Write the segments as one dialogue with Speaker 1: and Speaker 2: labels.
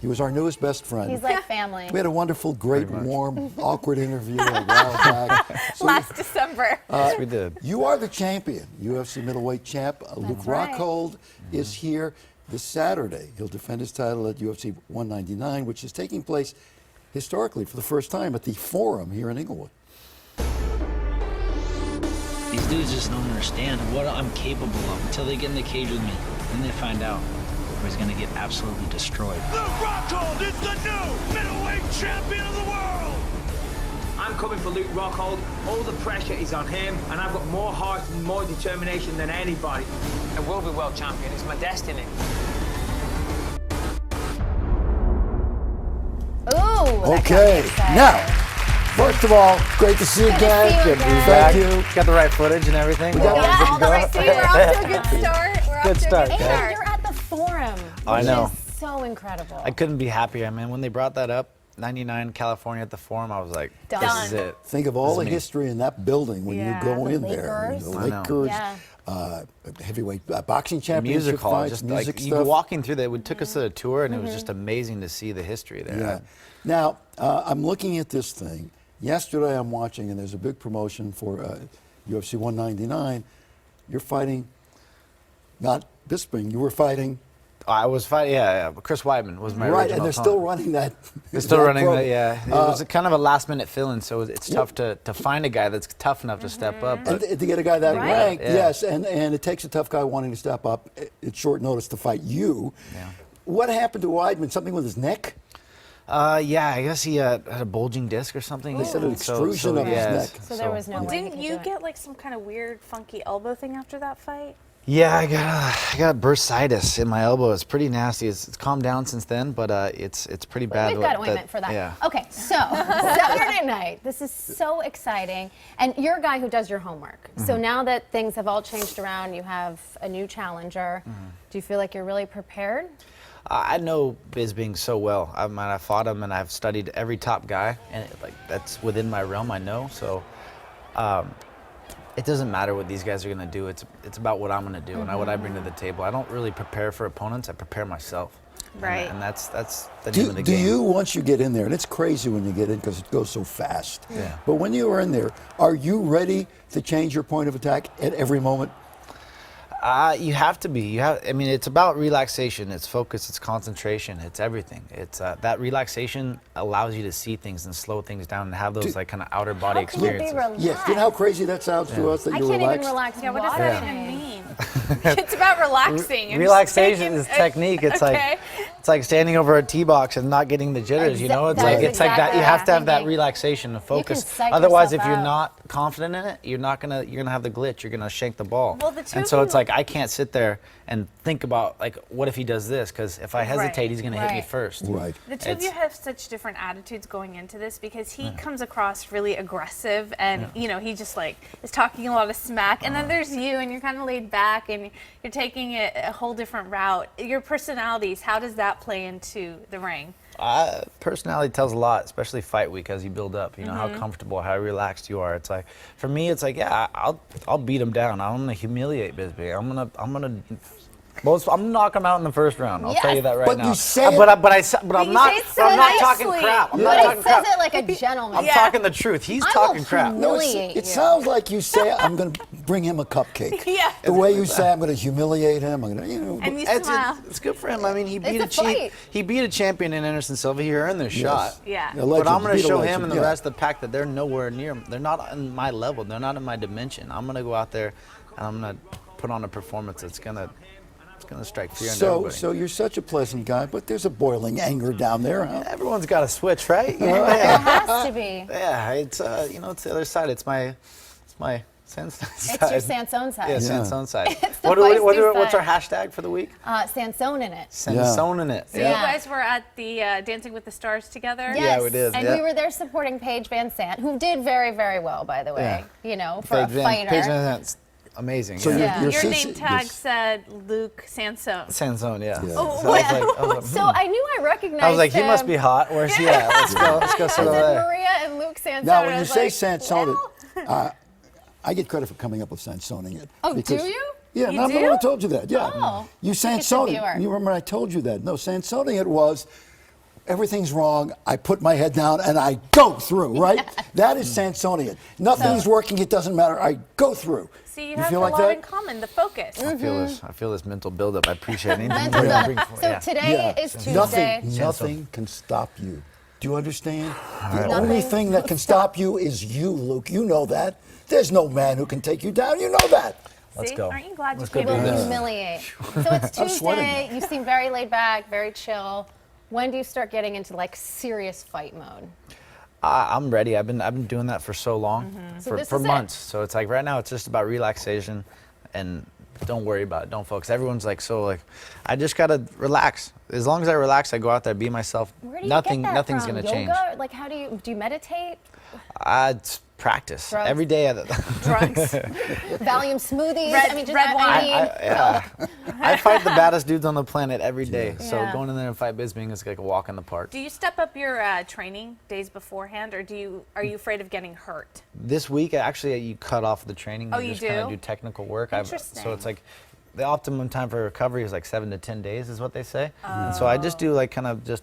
Speaker 1: He was our newest best friend.
Speaker 2: He's like family.
Speaker 1: We had a wonderful, great, warm, awkward interview a while back. So
Speaker 3: Last December.
Speaker 4: Yes, we did.
Speaker 1: you are the champion, UFC middleweight champ. Luke
Speaker 2: right.
Speaker 1: Rockhold is here this Saturday. He'll defend his title at UFC 199, which is taking place historically for the first time at the Forum here in Inglewood.
Speaker 5: These dudes just don't understand what I'm capable of until they get in the cage with me. Then they find out where he's gonna get absolutely destroyed.
Speaker 6: Luke Rockhold is the new middleweight champion of the world!
Speaker 7: I'm coming for Luke Rockhold. All the pressure is on him, and I've got more heart and more determination than anybody. I will be world champion. It's my destiny.
Speaker 2: Ooh.
Speaker 1: Okay, now, first of all, great to see you again.
Speaker 2: Good to see you
Speaker 1: Thank
Speaker 2: again.
Speaker 1: you.
Speaker 4: Got the right footage and everything.
Speaker 1: We got
Speaker 4: Well,
Speaker 1: that.
Speaker 2: Yeah, all the right
Speaker 3: See, we're off to a good start. We're off
Speaker 4: Good
Speaker 3: to a
Speaker 4: start,
Speaker 3: good
Speaker 4: guys.
Speaker 2: And you're at the Forum.
Speaker 4: I know.
Speaker 2: Which is so incredible.
Speaker 4: I couldn't be happier, man. When they brought that up, 99 California at the Forum, I was like,
Speaker 2: Done.
Speaker 4: this is it.
Speaker 1: Think of all
Speaker 4: This
Speaker 1: the
Speaker 4: is me.
Speaker 1: history in that building when
Speaker 3: Yeah.
Speaker 1: you go
Speaker 2: The
Speaker 1: in there.
Speaker 2: Lakers.
Speaker 1: The
Speaker 4: I know.
Speaker 1: Lakers,
Speaker 2: Yeah.
Speaker 1: heavyweight boxing championship
Speaker 4: Music hall,
Speaker 1: fights,
Speaker 4: just
Speaker 1: music
Speaker 4: like you
Speaker 1: stuff.
Speaker 4: walking through that. We took us to a tour, and it was just amazing to see the history there.
Speaker 1: Yeah. Now, I'm looking at this thing. Yesterday I'm watching, and there's a big promotion for UFC 199. You're fighting, not Bisping, you were fighting.
Speaker 4: I was fighting, yeah. Chris Weidman was my
Speaker 1: Right,
Speaker 4: original
Speaker 1: and they're
Speaker 4: opponent.
Speaker 1: still running that.
Speaker 4: They're still
Speaker 1: that
Speaker 4: running
Speaker 1: promo.
Speaker 4: that, yeah. It was a kind of a last-minute fill-in, so it's tough to find a guy that's tough enough to step up.
Speaker 1: And
Speaker 4: But
Speaker 1: to get a guy that
Speaker 2: Right.
Speaker 1: ranked,
Speaker 4: Yeah.
Speaker 1: yes, and it takes a tough guy wanting to step up at short notice to fight you.
Speaker 4: Yeah.
Speaker 1: What happened to Weidman? Something with his neck?
Speaker 4: yeah, I guess he had a bulging disc or something.
Speaker 1: They said an extrusion of his neck.
Speaker 2: So there was no way he
Speaker 3: Didn't
Speaker 2: could
Speaker 3: you
Speaker 2: do it.
Speaker 3: get like some kind of weird, funky elbow thing after that fight?
Speaker 4: Yeah, I got bursitis in my elbow. It's pretty nasty. It's calmed down since then, but it's pretty bad.
Speaker 2: We've got ointment for that.
Speaker 4: Yeah.
Speaker 2: Okay, so Saturday night, this is so exciting. And you're a guy who does your homework. So now that things have all changed around, you have a new challenger. Do you feel like you're really prepared?
Speaker 4: I know Bisping so well. I fought him, and I've studied every top guy, and that's within my realm. I know, so it doesn't matter what these guys are going to do. It's about what I'm going to do and what I bring to the table. I don't really prepare for opponents. I prepare myself.
Speaker 3: Right.
Speaker 4: And that's the name of the
Speaker 1: Do
Speaker 4: game.
Speaker 1: you, once you get in there, and it's crazy when you get in because it goes so fast,
Speaker 4: Yeah.
Speaker 1: but when you are in there, are you ready to change your point of attack at every moment?
Speaker 4: You have to be. I mean, it's about relaxation. It's focus. It's concentration. It's everything. It's that relaxation allows you to see things and slow things down and have those like kind of outer body
Speaker 2: How can you be
Speaker 4: experiences.
Speaker 2: relaxed?
Speaker 1: Yes. Do you know how crazy that sounds to us that
Speaker 2: I
Speaker 1: you're
Speaker 2: can't
Speaker 1: relaxed?
Speaker 2: even relax.
Speaker 3: Yeah, what does
Speaker 2: watching.
Speaker 3: that even mean? It's about relaxing. and
Speaker 4: Relaxation
Speaker 3: just
Speaker 4: is
Speaker 3: taking-
Speaker 4: technique. It's
Speaker 3: Okay.
Speaker 4: like standing over a tee box and not getting the jitters. You know, it's
Speaker 2: That
Speaker 4: like
Speaker 2: is
Speaker 4: it's like that. You
Speaker 2: exactly
Speaker 4: have to have that
Speaker 2: thinking.
Speaker 4: relaxation and focus.
Speaker 2: psych
Speaker 4: Otherwise, if
Speaker 2: yourself
Speaker 4: you're
Speaker 2: out.
Speaker 4: not confident in it, you're gonna have the glitch. You're gonna shank the ball.
Speaker 3: Well, the two
Speaker 4: and
Speaker 3: of
Speaker 4: so it's
Speaker 3: you-
Speaker 4: like I can't sit there and think about like what if he does this? Because if I hesitate,
Speaker 3: Right,
Speaker 4: he's gonna hit me
Speaker 2: right.
Speaker 4: first.
Speaker 1: Right.
Speaker 3: The two of you have such different attitudes going into this because he comes across really aggressive and you know he just like is talking a lot of smack and then there's you and you're kind of laid back and you're taking it a whole different route. Your personalities, how does that play into the ring?
Speaker 4: Personality tells a lot, especially fight week as you build up. You know how comfortable, how relaxed you are. It's like, for me, it's like, yeah, I'll beat him down. I'm gonna humiliate Bisping. I'm gonna knock him out in the first round. I'll tell you that right
Speaker 1: But
Speaker 4: now.
Speaker 1: you say it-
Speaker 4: but I'm
Speaker 3: you
Speaker 4: not.
Speaker 3: say it
Speaker 4: But
Speaker 3: so
Speaker 4: I'm not talking
Speaker 3: nicely.
Speaker 4: crap. I'm
Speaker 1: Yeah.
Speaker 4: not
Speaker 2: But
Speaker 4: talking
Speaker 2: he
Speaker 4: crap.
Speaker 2: says it like a gentleman.
Speaker 4: I'm talking the truth. He's
Speaker 2: I
Speaker 4: talking
Speaker 2: will
Speaker 4: crap.
Speaker 1: No,
Speaker 2: humiliate
Speaker 1: it
Speaker 2: you.
Speaker 1: sounds like you say, I'm going to bring him a cupcake.
Speaker 3: Yeah.
Speaker 1: The way you say, I'm going to humiliate him. I'm going to, you know.
Speaker 3: And you
Speaker 4: It's,
Speaker 3: smile.
Speaker 4: it's good for him. I mean, he beat
Speaker 2: It's a fight.
Speaker 4: he beat a champion in Anderson Silva. He earned this shot.
Speaker 3: Yeah.
Speaker 1: A legend,
Speaker 4: But I'm going to
Speaker 1: beat a
Speaker 4: show
Speaker 1: legend,
Speaker 4: him and the
Speaker 1: yeah.
Speaker 4: rest of the pack that they're nowhere near. They're not in my level. They're not in my dimension. I'm going to go out there and I'm going to put on a performance that's going to strike fear into everybody.
Speaker 1: So you're such a pleasant guy, but there's a boiling anger down there, huh?
Speaker 4: Everyone's got a switch, right? You know?
Speaker 2: There
Speaker 4: Yeah,
Speaker 2: has to be.
Speaker 4: yeah. It's it's the other side. It's my Sansone
Speaker 2: It's
Speaker 4: side.
Speaker 2: your Sansone side.
Speaker 4: Yeah,
Speaker 1: Yeah.
Speaker 4: Sansone side.
Speaker 2: It's the
Speaker 4: What's our
Speaker 2: feisty
Speaker 4: hashtag for the week?
Speaker 2: Sansone in it.
Speaker 4: Sansone in it.
Speaker 3: So
Speaker 4: Yeah.
Speaker 3: you guys were at the Dancing with the Stars together?
Speaker 2: Yes.
Speaker 4: Yeah, we did,
Speaker 2: And
Speaker 4: yeah.
Speaker 2: we were there supporting Paige Van Sant, who did very, very well, by the way. You know, for
Speaker 4: Paige
Speaker 2: a
Speaker 4: Van-
Speaker 2: fighter.
Speaker 4: Paige Van Zant's amazing.
Speaker 1: So
Speaker 4: yeah.
Speaker 2: Yeah.
Speaker 1: you're
Speaker 3: Your
Speaker 1: CC
Speaker 3: name tag
Speaker 1: this-
Speaker 3: said Luke Sansone.
Speaker 4: Sansone, yeah.
Speaker 1: Yeah.
Speaker 2: Oh,
Speaker 4: So I was like, I was like,
Speaker 2: So I knew I recognized
Speaker 4: I was like, he
Speaker 2: him.
Speaker 4: must be hot. Where's he at? Let's go sit
Speaker 2: I
Speaker 4: over
Speaker 2: said
Speaker 4: there.
Speaker 2: Maria and Luke Sansone.
Speaker 1: Now,
Speaker 2: I
Speaker 1: when you
Speaker 2: was
Speaker 1: say
Speaker 2: like,
Speaker 1: Sansone,
Speaker 2: well,
Speaker 1: I get credit for coming up with Sansoning it.
Speaker 2: Oh, do
Speaker 1: because-
Speaker 2: you?
Speaker 1: Yeah,
Speaker 3: You
Speaker 1: not
Speaker 3: do?
Speaker 1: I told you that. Yeah.
Speaker 2: Oh.
Speaker 1: You
Speaker 2: Look at the
Speaker 1: Sansone.
Speaker 2: viewer.
Speaker 1: You remember I told you that. No, Sansoning it was everything's wrong. I put my head down and I go through, right? That is Sansonian. Nothing's working, it doesn't matter. I go through.
Speaker 3: See, you have
Speaker 1: feel
Speaker 3: a
Speaker 1: like
Speaker 3: lot
Speaker 1: that?
Speaker 3: in common, the focus.
Speaker 4: I feel this mental buildup. I appreciate anything.
Speaker 2: Mental
Speaker 4: you
Speaker 2: buildup.
Speaker 4: bring forward.
Speaker 2: So
Speaker 4: Yeah.
Speaker 2: today is Tuesday.
Speaker 1: Nothing can stop you. Do you understand? The
Speaker 2: Nothing.
Speaker 1: only thing that can stop you is you, Luke. You know that. There's no man who can take you down. You know that.
Speaker 4: Let's
Speaker 3: See?
Speaker 4: go.
Speaker 3: Aren't you glad
Speaker 4: Let's
Speaker 3: you
Speaker 4: go
Speaker 3: came
Speaker 4: do
Speaker 3: over?
Speaker 4: this.
Speaker 2: Humiliate. So it's
Speaker 1: I'm sweating.
Speaker 2: Tuesday. You seem very laid back, very chill. When do you start getting into like serious fight mode?
Speaker 4: I'm ready. I've been doing that for so long,
Speaker 2: So this
Speaker 4: for
Speaker 2: is it.
Speaker 4: months. So it's like right now it's just about relaxation, and don't worry about it. Don't focus. Everyone's like I just gotta relax. As long as I relax, I go out there, be myself.
Speaker 2: Where do you
Speaker 4: Nothing's
Speaker 2: get that from?
Speaker 4: gonna
Speaker 2: Yoga?
Speaker 4: change.
Speaker 2: Like how do you meditate?
Speaker 4: It's practice
Speaker 2: Drugs?
Speaker 4: every day.
Speaker 3: Drugs.
Speaker 2: Valium smoothies?
Speaker 3: Red-
Speaker 2: I mean, just,
Speaker 3: red wine.
Speaker 4: I fight the baddest dudes on the planet every day. So
Speaker 2: Yeah.
Speaker 4: going in there and fight Bisping is like a walk in the park.
Speaker 3: Do you step up your training days beforehand, or are you afraid of getting hurt?
Speaker 4: This week, actually, you cut off the training.
Speaker 3: Oh,
Speaker 4: you
Speaker 3: you
Speaker 4: just kind of
Speaker 3: do?
Speaker 4: do technical work.
Speaker 3: Interesting.
Speaker 4: So it's like the optimum time for recovery is like 7 to 10 days, is what they say. And so I just do like kind of just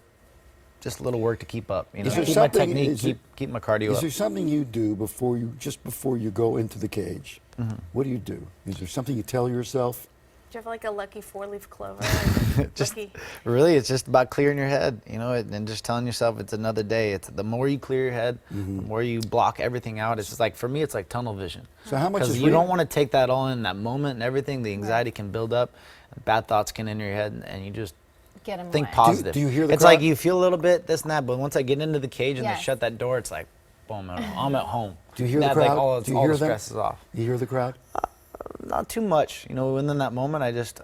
Speaker 4: a little work to keep up. You know,
Speaker 1: Is there
Speaker 4: keep my
Speaker 1: something-
Speaker 4: technique,
Speaker 1: is there-
Speaker 4: keep my cardio
Speaker 1: Is
Speaker 4: up.
Speaker 1: there something you do before you go into the cage? What do you do? Is there something you tell yourself?
Speaker 3: Do you have like a lucky 4-leaf clover?
Speaker 4: Just
Speaker 3: lucky.
Speaker 4: really, it's just about clearing your head, you know, and just telling yourself it's another day. It's the more you clear your head, the more you block everything out. It's just like, for me, it's like tunnel vision.
Speaker 1: So how much
Speaker 4: Because
Speaker 1: is
Speaker 4: you don't want to take that all in that moment and everything. The anxiety can build up, bad thoughts can enter your head, and you just
Speaker 2: Get 'em
Speaker 4: think
Speaker 2: away.
Speaker 4: positive.
Speaker 1: Do you hear the
Speaker 4: It's
Speaker 1: crowd?
Speaker 4: like you feel a little bit this and that, but once I get into the cage and
Speaker 2: Yes.
Speaker 4: they shut that door, it's like, boom, I'm at home.
Speaker 1: Do you hear the
Speaker 4: That,
Speaker 1: crowd?
Speaker 4: Like, all
Speaker 1: Do you
Speaker 4: all
Speaker 1: hear
Speaker 4: the
Speaker 1: them?
Speaker 4: stress is off.
Speaker 1: You hear the crowd?
Speaker 4: Not too much, you know. Within that moment, I just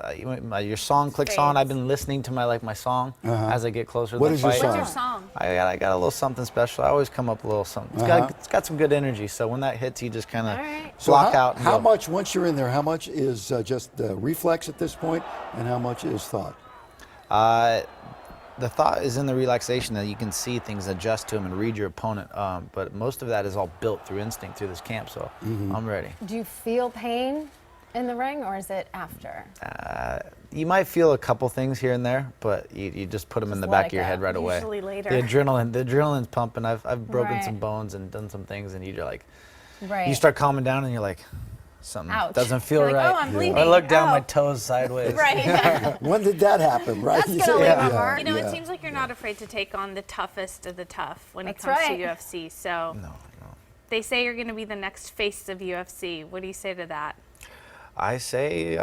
Speaker 4: your song clicks on. I've been listening to my song as I get closer
Speaker 1: What
Speaker 4: to the
Speaker 1: is your
Speaker 4: fight.
Speaker 1: song?
Speaker 3: What's your song?
Speaker 4: I got a little something special. I always come up with a little something. It's got some good energy. So when that hits, you just kind of
Speaker 2: All right.
Speaker 4: block out. And
Speaker 1: How
Speaker 4: go.
Speaker 1: much, once you're in there, how much is just reflex at this point, and how much is thought?
Speaker 4: The thought is in the relaxation that you can see things, adjust to them, and read your opponent. But most of that is all built through instinct through this camp. So I'm ready.
Speaker 2: Do you feel pain in the ring, or is it after?
Speaker 4: You might feel a couple things here and there, but you just put them in
Speaker 2: Just
Speaker 4: the
Speaker 2: let
Speaker 4: back
Speaker 2: it
Speaker 4: of your
Speaker 2: go.
Speaker 4: head right away.
Speaker 3: Usually later.
Speaker 4: The adrenaline's pumping. I've broken
Speaker 2: Right.
Speaker 4: some bones and done some things, and you're like,
Speaker 2: Right.
Speaker 4: you start calming down, and you're like, something
Speaker 2: Ouch.
Speaker 4: doesn't feel
Speaker 3: You're like,
Speaker 4: right.
Speaker 3: "Oh, I'm bleeding.
Speaker 4: I look down,
Speaker 3: Oh."
Speaker 4: my toes sideways.
Speaker 3: Right.
Speaker 1: When did that happen, right?
Speaker 2: That's
Speaker 1: You
Speaker 2: gonna
Speaker 1: say-
Speaker 2: leave a mark.
Speaker 3: You know,
Speaker 1: yeah.
Speaker 3: it seems like you're not afraid to take on the toughest of the tough when
Speaker 2: That's
Speaker 3: it comes
Speaker 2: right.
Speaker 3: to UFC. So
Speaker 4: No.
Speaker 3: they say you're going to be the next face of UFC. What do you say to that?
Speaker 4: I say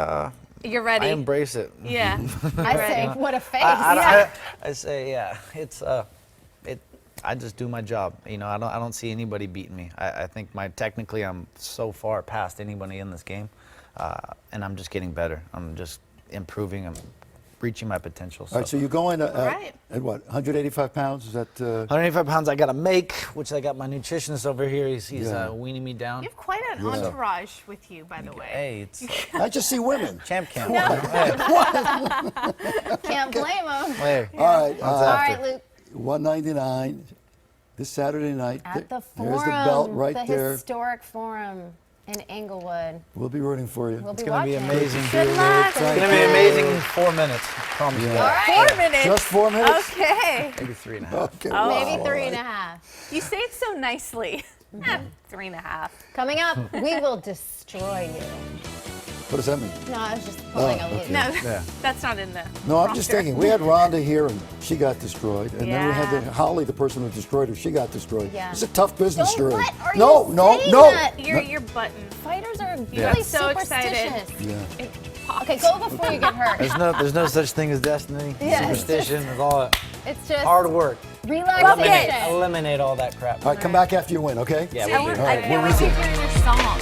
Speaker 3: You're ready.
Speaker 4: I embrace it.
Speaker 3: Yeah.
Speaker 2: I say, what a face.
Speaker 4: I say, yeah, it's I just do my job. You know, I don't see anybody beating me. I think technically I'm so far past anybody in this game, and I'm just getting better. I'm just improving. I'm reaching my potential.
Speaker 1: All right, so you go in
Speaker 3: right.
Speaker 1: at what, 185 pounds? Is that?
Speaker 4: 185 pounds I got to make, which I got my nutritionist over here. He's
Speaker 1: Yeah.
Speaker 4: weaning me down.
Speaker 3: You have quite an entourage with you, by the way.
Speaker 4: Hey, it's
Speaker 1: I just see women.
Speaker 4: champ camp.
Speaker 2: Can't blame him.
Speaker 4: Hey,
Speaker 1: All right,
Speaker 2: All right, Luke.
Speaker 1: 199 this Saturday night.
Speaker 2: At the
Speaker 1: There's
Speaker 2: Forum,
Speaker 1: the belt right
Speaker 2: the
Speaker 1: there.
Speaker 2: historic Forum in Inglewood.
Speaker 1: We'll be rooting for you.
Speaker 2: We'll
Speaker 4: it's
Speaker 2: be
Speaker 4: gonna be
Speaker 2: watching.
Speaker 4: amazing.
Speaker 3: Good luck.
Speaker 4: It's gonna be amazing in 4 minutes. I promise you
Speaker 1: Yeah.
Speaker 4: that.
Speaker 2: All right.
Speaker 3: 4 minutes.
Speaker 1: Just 4 minutes?
Speaker 3: Okay.
Speaker 4: Maybe 3.5.
Speaker 1: Okay.
Speaker 2: Maybe
Speaker 1: all
Speaker 2: three
Speaker 1: right.
Speaker 2: and a half.
Speaker 3: You say it so nicely. 3.5.
Speaker 2: Coming up, we will destroy you.
Speaker 1: What does that mean?
Speaker 2: No, I was just pulling a
Speaker 1: okay.
Speaker 2: Luke.
Speaker 3: No,
Speaker 4: Yeah.
Speaker 3: that's not in the.
Speaker 1: No, I'm just
Speaker 3: prompter.
Speaker 1: thinking. We had Rhonda here, and she got destroyed. And then we had
Speaker 3: Yeah.
Speaker 1: the Holly, the person who destroyed her. She got destroyed.
Speaker 2: Yeah.
Speaker 1: It's a tough business,
Speaker 2: Don't
Speaker 1: Shirley.
Speaker 2: let- are
Speaker 1: No,
Speaker 2: you
Speaker 1: no,
Speaker 2: saying
Speaker 1: no.
Speaker 2: that?
Speaker 3: Your button.
Speaker 2: Fighters are
Speaker 3: Yeah.
Speaker 2: really
Speaker 3: So excited.
Speaker 2: superstitious.
Speaker 1: Yeah.
Speaker 3: It popped.
Speaker 2: Okay, go before you get hurt.
Speaker 4: There's no such thing as destiny.
Speaker 2: Yeah, it's
Speaker 4: Superstition is all
Speaker 2: It's just
Speaker 4: hard work.
Speaker 2: relaxation.
Speaker 4: Eliminate all that crap.
Speaker 1: All right, come back after you win, okay?
Speaker 4: Yeah,
Speaker 3: I
Speaker 4: we'll
Speaker 3: want-
Speaker 4: do.
Speaker 3: I
Speaker 1: All right,
Speaker 3: can't
Speaker 1: we're
Speaker 3: wait
Speaker 1: with
Speaker 3: to
Speaker 1: you.
Speaker 3: hear your song.